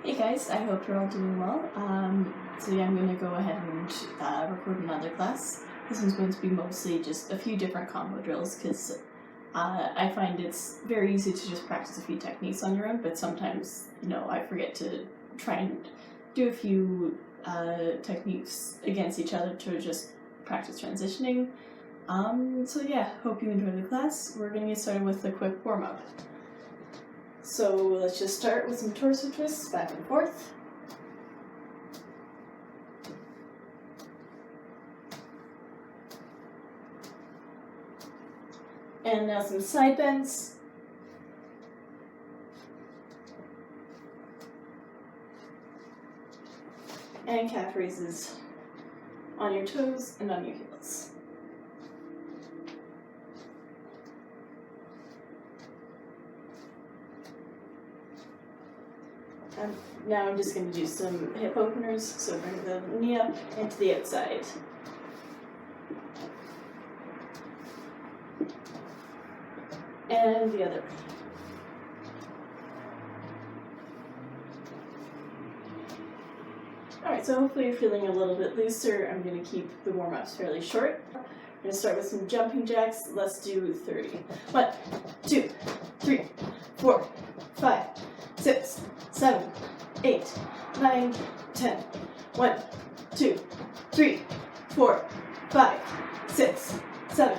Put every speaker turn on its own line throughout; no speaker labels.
Hey guys, I hope you're all doing well. So yeah, I'm going to go ahead and record another class. This one's going to be mostly just a few different combo drills because I find it's very easy to just practice a few techniques on your own, but sometimes, I forget to try and do a few techniques against each other to just practice transitioning. So yeah, hope you enjoy the class. We're going to get started with a quick warm-up. So let's just start with some torso twists back and forth. And now some side bends. And calf raises on your toes and on your heels. And now I'm just going to do some hip openers, so bring the knee up into the outside. And the other way. Alright, so hopefully you're feeling a little bit looser. I'm going to keep the warm-ups fairly short. I'm going to start with some jumping jacks. Let's do 30. 1, 2, 3, 4, 5, 6, 7, 8, 9, 10. 1, 2, 3, 4, 5, 6, 7,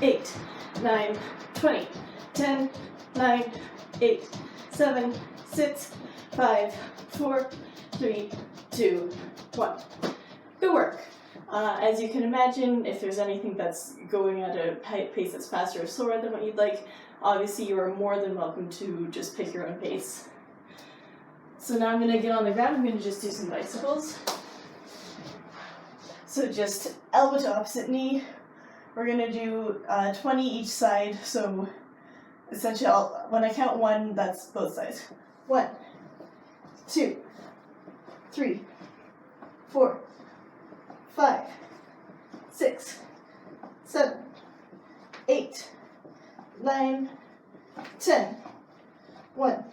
8, 9, 20. 10, 9, 8, 7, 6, 5, 4, 3, 2, 1. Good work. As you can imagine, if there's anything that's going at a pace that's faster or slower than what you'd like, obviously you are more than welcome to just pick your own pace. So now I'm going to get on the ground. I'm going to just do some bicycles. So just elbow to opposite knee. We're going to do 20 each side, so essentially when I count 1, that's both sides. 1, 2, 3, 4, 5, 6, 7, 8, 9, 10. 1,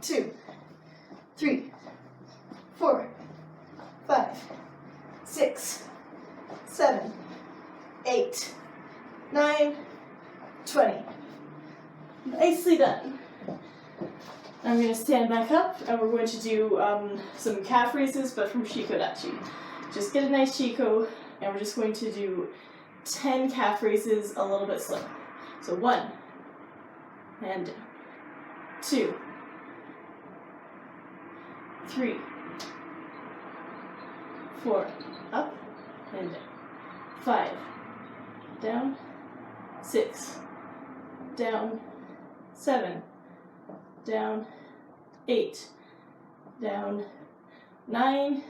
2, 3, 4, 5, 6, 7, 8, 9, 20. Nicely done. I'm going to stand back up and we're going to do some calf raises, but from shiko-dachi. Just get a nice shiko and we're just going to do 10 calf raises a little bit slow. So 1, and down. 2, 3, 4, up and down. 5, down. 6, down. 7, down. 8, down. 9,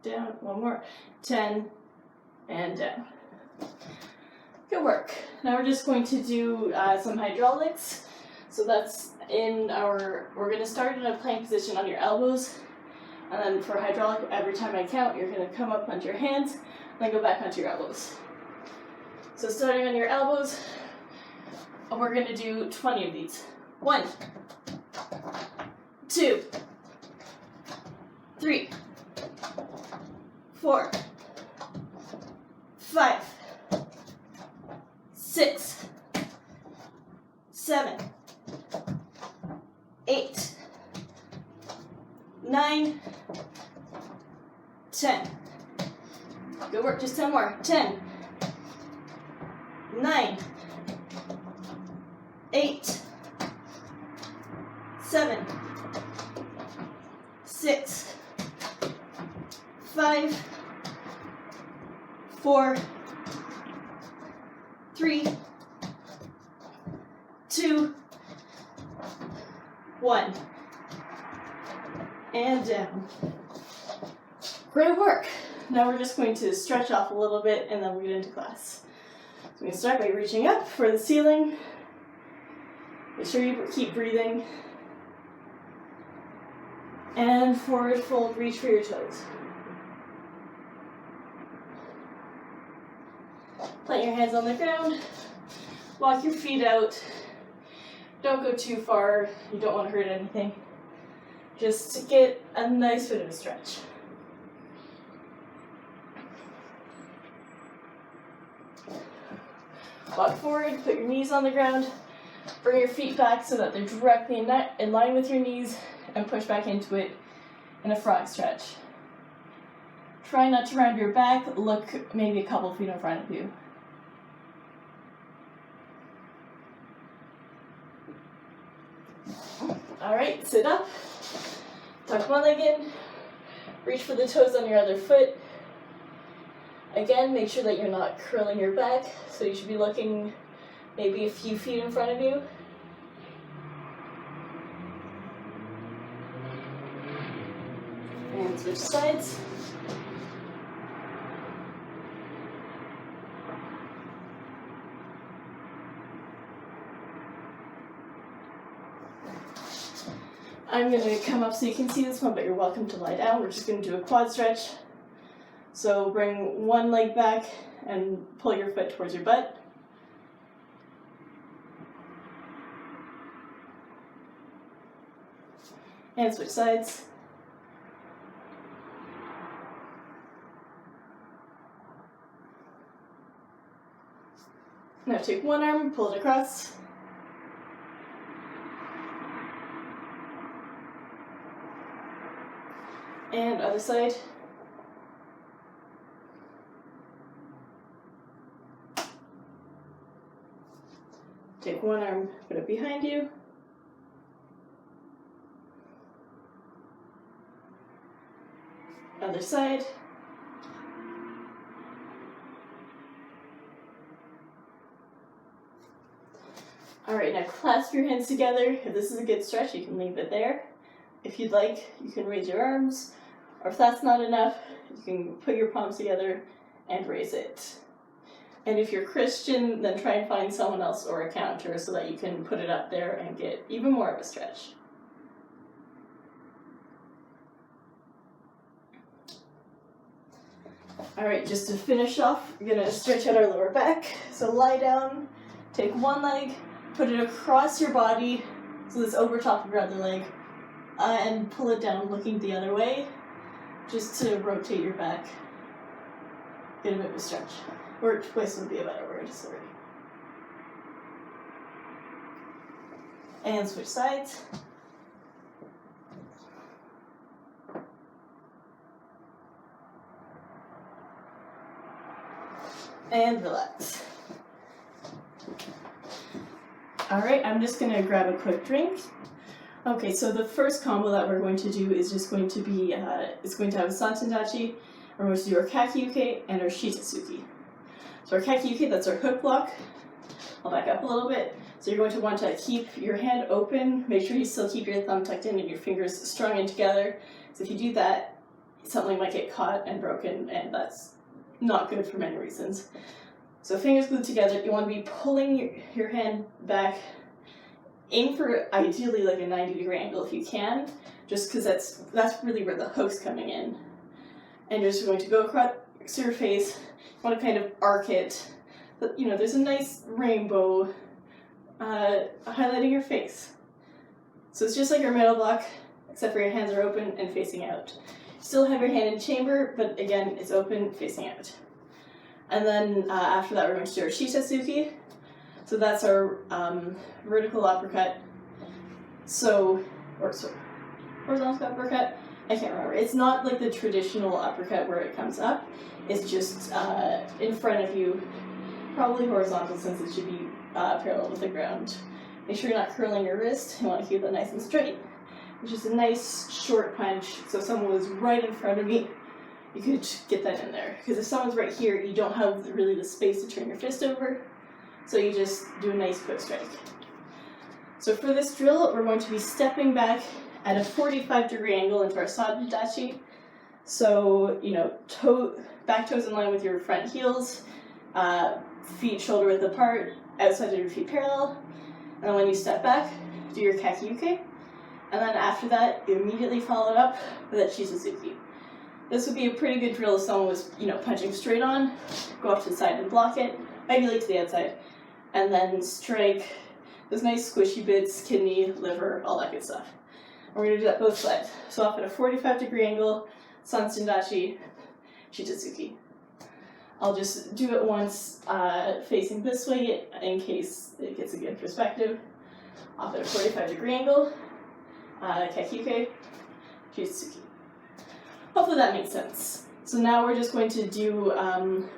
down. One more. 10, and down. Good work. Now we're just going to do some hydraulics. So that's we're going to start in a plank position on your elbows. And then for hydraulic, every time I count, you're going to come up onto your hands, then go back onto your elbows. So starting on your elbows, we're going to do 20 of these. 1, 2, 3, 4, 5, 6, 7, 8, 9, 10. Good work, just 10 more. 10, 9, 8, 7, 6, 5, 4, 3, 2, 1. And down. Great work. Now we're just going to stretch off a little bit and then we'll get into class. So we're going to start by reaching up for the ceiling. Make sure you keep breathing. And forward fold, reach for your toes. Plant your hands on the ground. Walk your feet out. Don't go too far. You don't want to hurt anything. just to get a nice bit of a stretch. Walk forward, put your knees on the ground, bring your feet back so that they're directly in line with your knees, and push back into it in a frog stretch. Try not to round your back, look maybe a couple feet in front of you. Alright, sit up, tuck one leg in, reach for the toes on your other foot. Again, make sure that you're not curling your back, so you should be looking maybe a few feet in front of you. And switch sides. I'm going to come up so you can see this one, but you're welcome to lie down. We're just going to do a quad stretch. So bring one leg back and pull your foot towards your butt. And switch sides. Now take one arm, pull it across. And other side. Take one arm, put it behind you. Other side. Alright, now clasp your hands together. If this is a good stretch, you can leave it there. If you'd like, you can raise your arms. Or if that's not enough, you can put your palms together and raise it. And if you're Christian, then try and find someone else or a counter so that you can put it up there and get even more of a stretch. Alright, just to finish off, we're going to stretch out our lower back. So lie down, take one leg, put it across your body, so it's over top of your other leg, and pull it down looking the other way, just to rotate your back. Get a bit of a stretch. Or twist would be a better word, sorry. And switch sides. And relax. Alright, I'm just going to grab a quick drink. Okay, so the first combo that we're going to do is just going to be, it's going to have a santen-dachi. We're going to do our Kake-uke and our shita-tsuki. So our Kake-uke, that's our hook block. I'll back up a little bit. So you're going to want to keep your hand open. Make sure you still keep your thumb tucked in and your fingers strung in together. So if you do that, something might get caught and broken, and that's not good for many reasons. So fingers glued together, you want to be pulling your hand back. Aim for ideally like a 90-degree angle if you can, just because that's really where the hook's coming in. And you're just going to go across your face. You want to kind of arc it. But, you know, there's a nice rainbow highlighting your face. So it's just like your middle block, except for your hands are open and facing out. You still have your hand in chamber, but again, it's open, facing out. And then after that, we're going to do our shita-tsuki. So that's our vertical uppercut. Horizontal uppercut. I can't remember. It's not like the traditional uppercut where it comes up. It's just in front of you, probably horizontal since it should be parallel with the ground. Make sure you're not curling your wrist. You want to keep it nice and straight. Which is a nice short punch. So if someone was right in front of me, you could get that in there. Because if someone's right here, you don't have really the space to turn your fist over. So you just do a nice quick strike. So for this drill, we're going to be stepping back at a 45-degree angle into our santen-dachi. So, you know, back toes in line with your front heels, feet shoulder width apart, outside of your feet parallel. And then when you step back, do your Kake-uke. And then after that, you immediately follow it up with that shita-tsuki. This would be a pretty good drill if someone was, you know, punching straight on, go off to the side and block it, ideally to the outside, and then strike those nice squishy bits, kidney, liver, all that good stuff. We're going to do that both sides. So off at a 45-degree angle, Sansendachi, shita-tsuki. I'll just do it once facing this way in case it gets a good perspective. Off at a 45-degree angle, Kake-uke, shita-tsuki. Hopefully that makes sense. So now we're just going to do,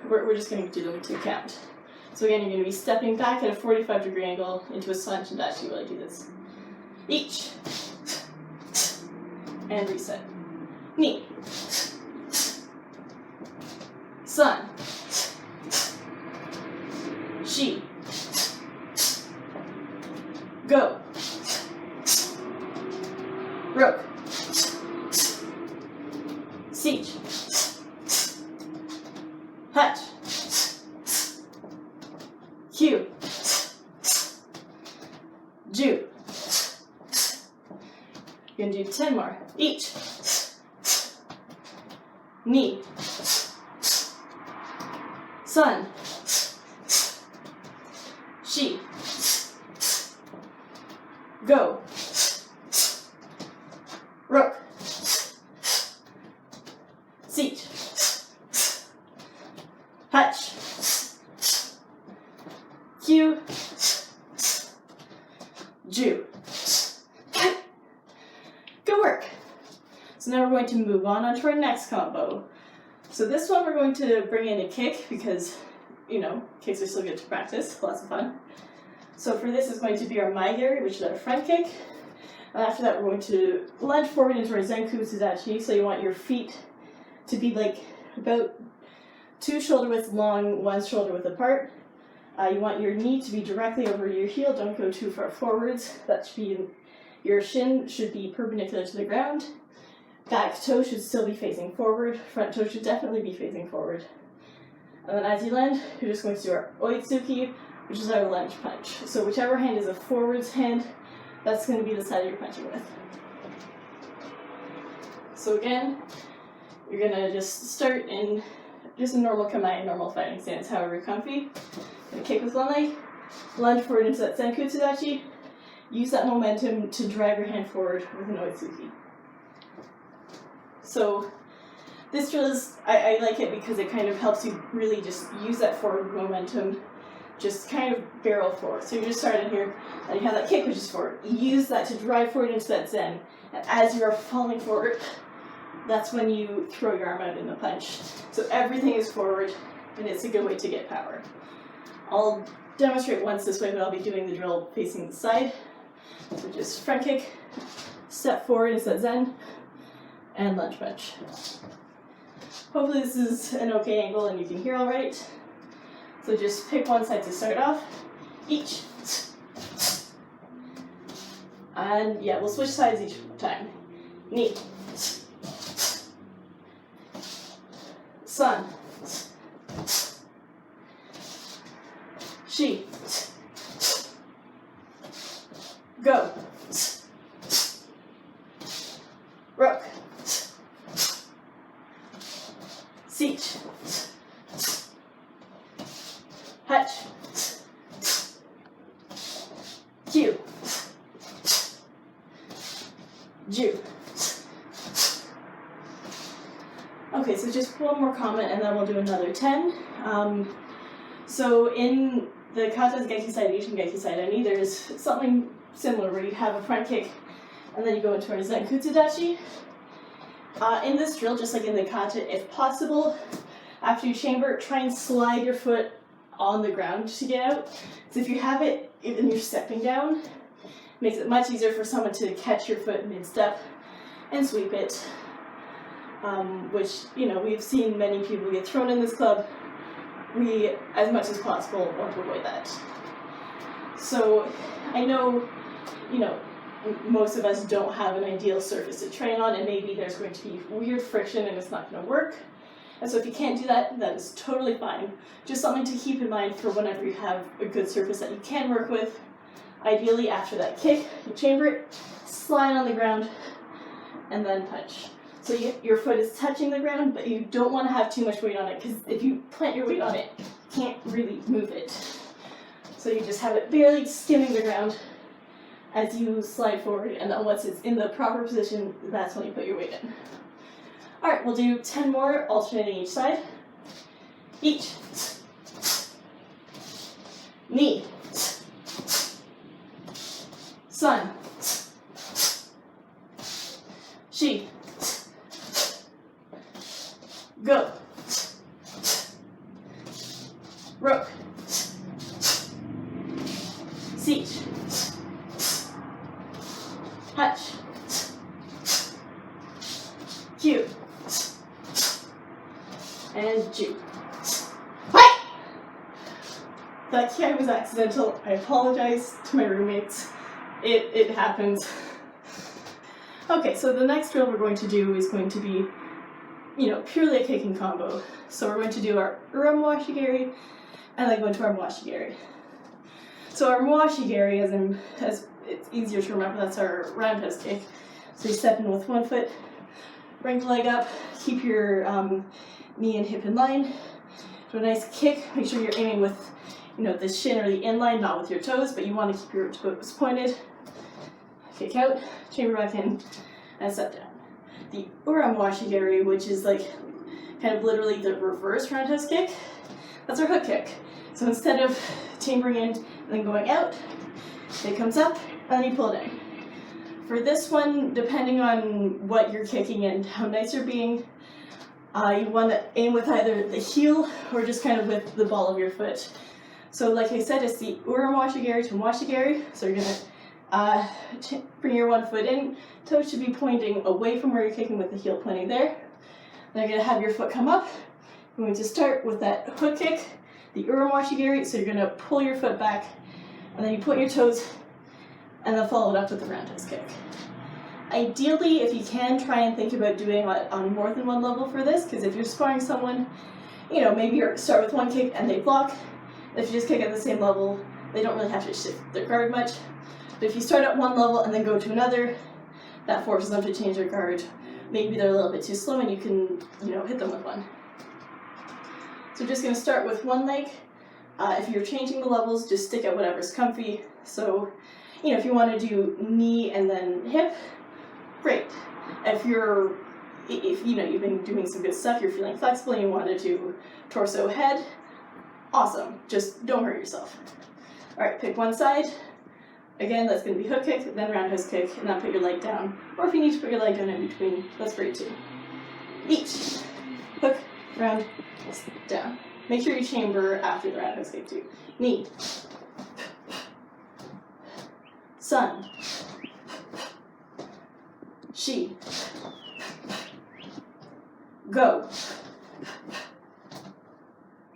we're just going to do them 2 count. So again, you're going to be stepping back at a 45-degree angle into a Sansendachi while I do this. Each. And reset. Ni. Sun. Shi. Go. Roke. Siege. Hutch. Q. Ju. You're gonna do 10 more. Each. Ni. Sun. Shi. Go. Rook. Siege. Hutch. Q. Ju. Good work. So now we're going to move on onto our next combo. So this one we're going to bring in a kick because, you know, kicks are still good to practice, lots of fun. So for this is going to be our mae-geri, which is our front kick. And after that we're going to lunge forward into our zenku-tsudachi. So you want your feet to be like about 2 shoulder widths long, 1 shoulder width apart. You want your knee to be directly over your heel, don't go too far forwards. That should be, your shin should be perpendicular to the ground. Back toe should still be facing forward. Front toe should definitely be facing forward. And then as you land, you're just going to do our oi-tsuki, which is our lunge punch. So whichever hand is a forwards hand, that's going to be the side you're punching with. So again, you're going to just start in just a normal kamae, normal fighting stance, however you're comfy. Gonna kick with one leg, lunge forward into that zenku-tsudachi, use that momentum to drive your hand forward with an oi-tsuki. So this drill is, I like it because it kind of helps you really just use that forward momentum, just kind of barrel forward. So you just start in here, and you have that kick which is forward. You use that to drive forward into that zen, and as you're falling forward, that's when you throw your arm out in the punch. So everything is forward, and it's a good way to get power. I'll demonstrate once this way, but I'll be doing the drill facing the side. So just front kick, step forward into that zen, and lunge punch. Hopefully this is an okay angle and you can hear all right. So just pick one side to start off, each. And yeah, we'll switch sides each time. Ni. Sun. Shi. Go. Rook. Siege. Hutch. Q. Ju. Okay, so just one more comment and then we'll do another 10. So in the kata's gyaku side, Asian gyaku side, there's something similar where you have a front kick and then you go into our zenku-tsudachi. In this drill, just like in the kata, if possible, after you chamber, try and slide your foot on the ground to get out. So if you have it and you're stepping down, it makes it much easier for someone to catch your foot mid-step and sweep it. Which, you know, we've seen many people get thrown in this club. We, as much as possible, want to avoid that. So I know, you know, most of us don't have an ideal surface to train on, and maybe there's going to be weird friction and it's not going to work. And so if you can't do that, that is totally fine. Just something to keep in mind for whenever you have a good surface that you can work with. Ideally, after that kick, you chamber it, slide on the ground, and then punch. So your foot is touching the ground, but you don't want to have too much weight on it, because if you plant your weight on it, you can't really move it. So you just have it barely skimming the ground, as you slide forward, and then once it's in the proper position, that's when you put your weight in. Alright, we'll do 10 more, alternating each side. Each. Knee. Sun. She. Go. Rook. Siege. Hutch. Cue. And Jew. What? That ki was accidental. I apologize to my roommates. It happens. Okay, so the next drill we're going to do is going to be, purely a kicking combo. So we're going to do our mawashi-geri and then go into our mawashi-geri. So our mawashi-geri, as it's easier to remember, that's our roundhouse kick. So you step in with one foot, bring the leg up, keep your knee and hip in line, do a nice kick, make sure you're aiming with the shin or the inline, not with your toes, but you want to keep your toes pointed. Kick out, chamber back in, and step down. The mawashi-geri, which is like kind of literally the reverse roundhouse kick, that's our hook kick. So instead of chambering in and then going out, it comes up and then you pull it in. For this one, depending on what you're kicking and how nice you're being, you want to aim with either the heel or just kind of with the ball of your foot. So like I said, it's the mawashi-geri to mawashi-geri. So you're going to bring your one foot in, toes should be pointing away from where you're kicking with the heel pointing there. Then you're going to have your foot come up. You're going to start with that hook kick, the mawashi-geri, so you're going to pull your foot back, and then you point your toes, and then follow it up with the roundhouse kick. Ideally, if you can, try and think about doing it on more than one level for this, because if you're sparring someone, maybe you start with one kick and they block. If you just kick at the same level, they don't really have to shift their guard much. But if you start at one level and then go to another, that forces them to change their guard. Maybe they're a little bit too slow and you can, hit them with one. So we're just going to start with one leg. If you're changing the levels, just stick at whatever's comfy. So, if you want to do knee and then hip, great. If you've been doing some good stuff, you're feeling flexible and you want to do torso head, awesome. Just don't hurt yourself. Alright, pick one side. Again, that's going to be hook kick, then roundhouse kick, and then put your leg down. Or if you need to put your leg down in between, that's great too. Each. Hook, round, down. Make sure you chamber after the roundhouse kick too. Knee. Sun. She. Go.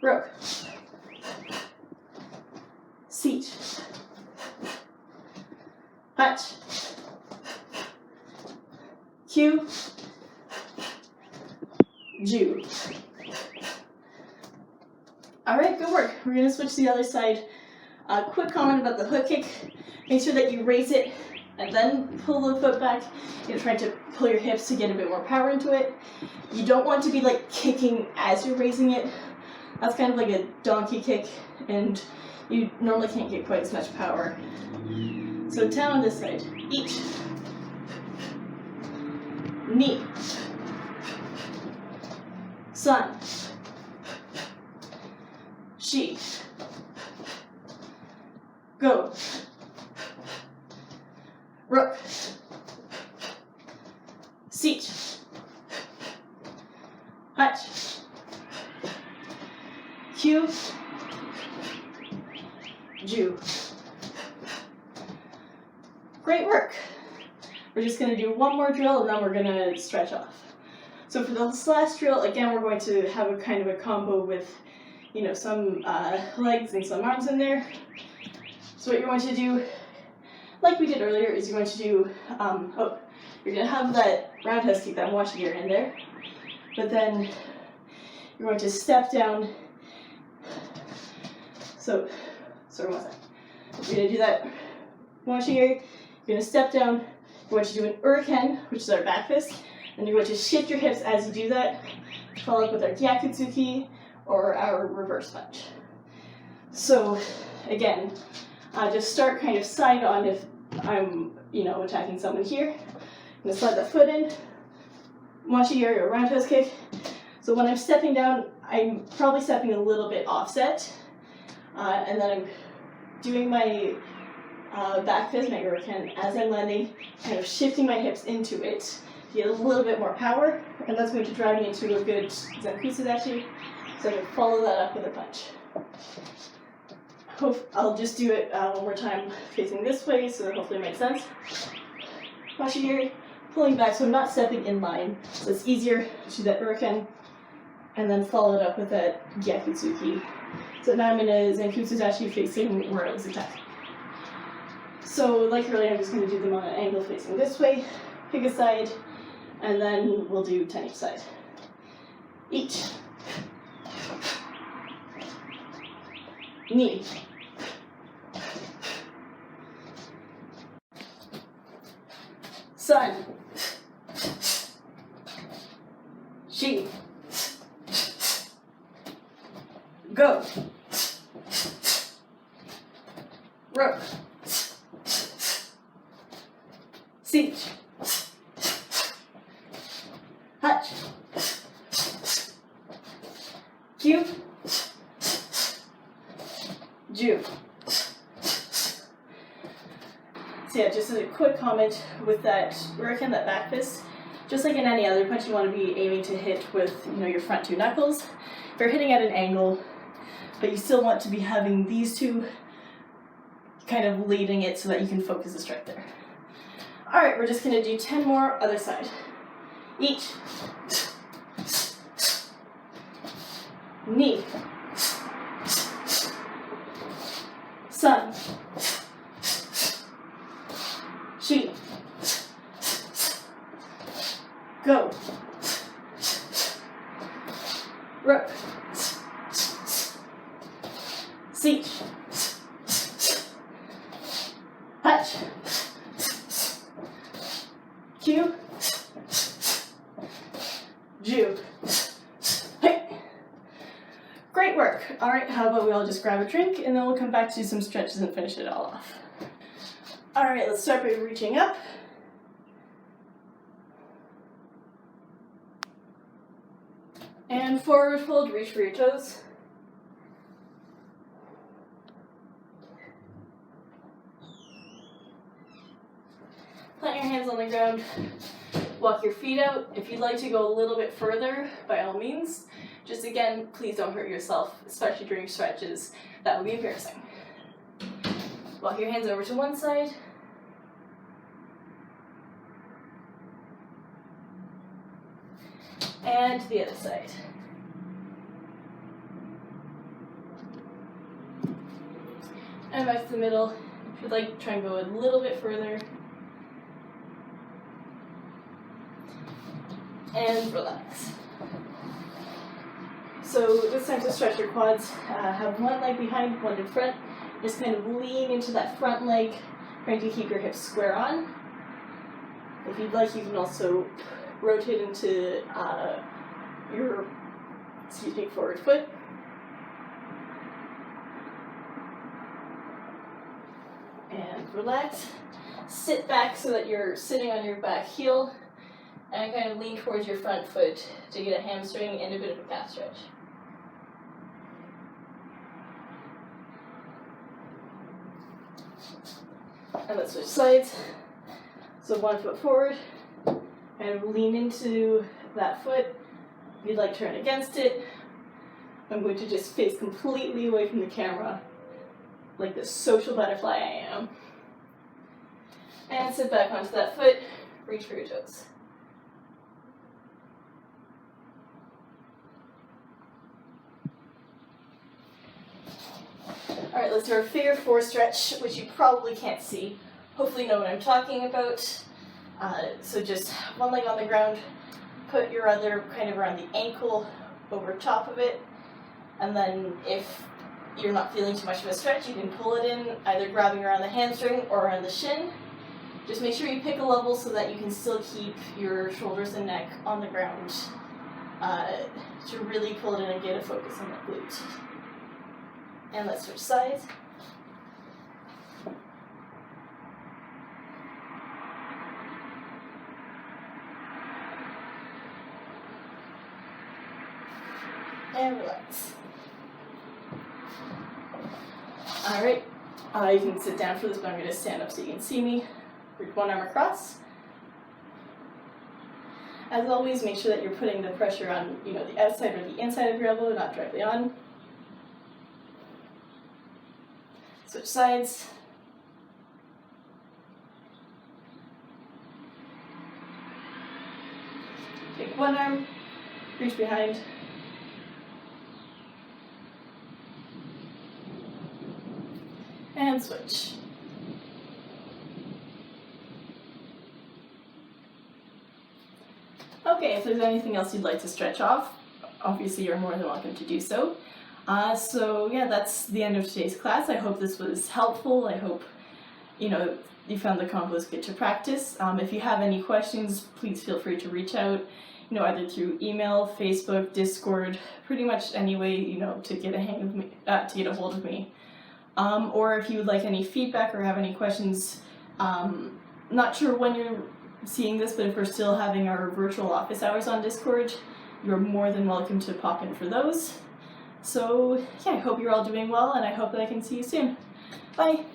Rook. Seat. Hutch. Cue. Jew. Alright, good work. We're going to switch to the other side. Quick comment about the hook kick. Make sure that you raise it and then pull the foot back. You're trying to pull your hips to get a bit more power into it. You don't want to be like kicking as you're raising it. That's kind of like a donkey kick, and you normally can't get quite as much power. So 10 on this side. Each. Knee. Sun. She. Go. Rook. Seat. Hutch. Cue. Jew. Great work. We're just going to do one more drill and then we're going to stretch off. So for this last drill, again, we're going to have a kind of a combo with, some legs and some arms in there. So what you're going to do, like we did earlier, is you're going to do, you're going to have that roundhouse kick, that mawashi-geri in there, but then you're going to step down. So one second. You're going to do that mawashi-geri, you're going to step down, you're going to do an uraken, which is our back fist, and you're going to shift your hips as you do that, follow up with our gyaku-tsuki or our reverse lunge. So again, just start kind of side on if I'm, attacking someone here. I'm going to slide the foot in, mawashi-geri or roundhouse kick. So when I'm stepping down, I'm probably stepping a little bit offset, and then I'm doing my back fist, my uraken, as I'm landing, kind of shifting my hips into it to get a little bit more power, and that's going to drive me into a good zankusu-dachi, so I can follow that up with a punch. I'll just do it one more time facing this way, so that hopefully it makes sense. Mawashi-geri, pulling back, so I'm not stepping in line, so it's easier to do that uraken, and then follow it up with that gyaku-tsuki. So now I'm in a zankusu-dachi facing where I was attacking. So like earlier, I'm just going to do them on an angle facing this way, pick a side, and then we'll do 10 each side. Each. Knee. Sun. Shi. Go. Rook. Siege. Hutch. Cube. Jew. So yeah, just a quick comment with that uraken, that back fist. Just like in any other punch, you want to be aiming to hit with your front two knuckles. If you're hitting at an angle, but you still want to be having these two kind of leading it so that you can focus the strike there. Alright, we're just going to do 10 more, other side. Each. Knee. Sun. Shi. Go. Rook. Siege. Hutch. Q. Jew. Hey. Great work. Alright, how about we all just grab a drink and then we'll come back to do some stretches and finish it all off. Alright, let's start by reaching up. And forward fold, reach for your toes. Plant your hands on the ground, walk your feet out. If you'd like to go a little bit further, by all means. Just again, please don't hurt yourself, especially during stretches. That would be embarrassing. Walk your hands over to one side. And to the other side. And back to the middle. If you'd like, try and go a little bit further. And relax. So this time to stretch your quads, have one leg behind, one in front. Just kind of lean into that front leg, trying to keep your hips square on. If you'd like, you can also rotate into your forward foot. And relax. Sit back so that you're sitting on your back heel. And kind of lean towards your front foot to get a hamstring and a bit of a calf stretch. And let's switch sides. So one foot forward, and lean into that foot. If you'd like, turn against it. I'm going to just face completely away from the camera, like the social butterfly I am. And sit back onto that foot, reach for your toes. Alright, let's do our figure four stretch, which you probably can't see. Hopefully you know what I'm talking about. So just one leg on the ground, put your other kind of around the ankle over top of it, and then if you're not feeling too much of a stretch, you can pull it in, either grabbing around the hamstring or around the shin. Just make sure you pick a level so that you can still keep your shoulders and neck on the ground to really pull it in and get a focus on the glute. And let's switch sides. And relax. Alright, you can sit down for this, but I'm going to stand up so you can see me. Reach one arm across. As always, make sure that you're putting the pressure on, the outside or the inside of your elbow, not directly on. Switch sides. Take one arm, reach behind. And switch. Okay, if there's anything else you'd like to stretch off, obviously you're more than welcome to do so. So yeah, that's the end of today's class. I hope this was helpful. I hope, you found the combos good to practice. If you have any questions, please feel free to reach out, either through email, Facebook, Discord, pretty much any way, to get a hold of me. Or if you would like any feedback or have any questions, not sure when you're seeing this, but if we're still having our virtual office hours on Discord, you're more than welcome to pop in for those. So yeah, I hope you're all doing well, and I hope that I can see you soon. Bye!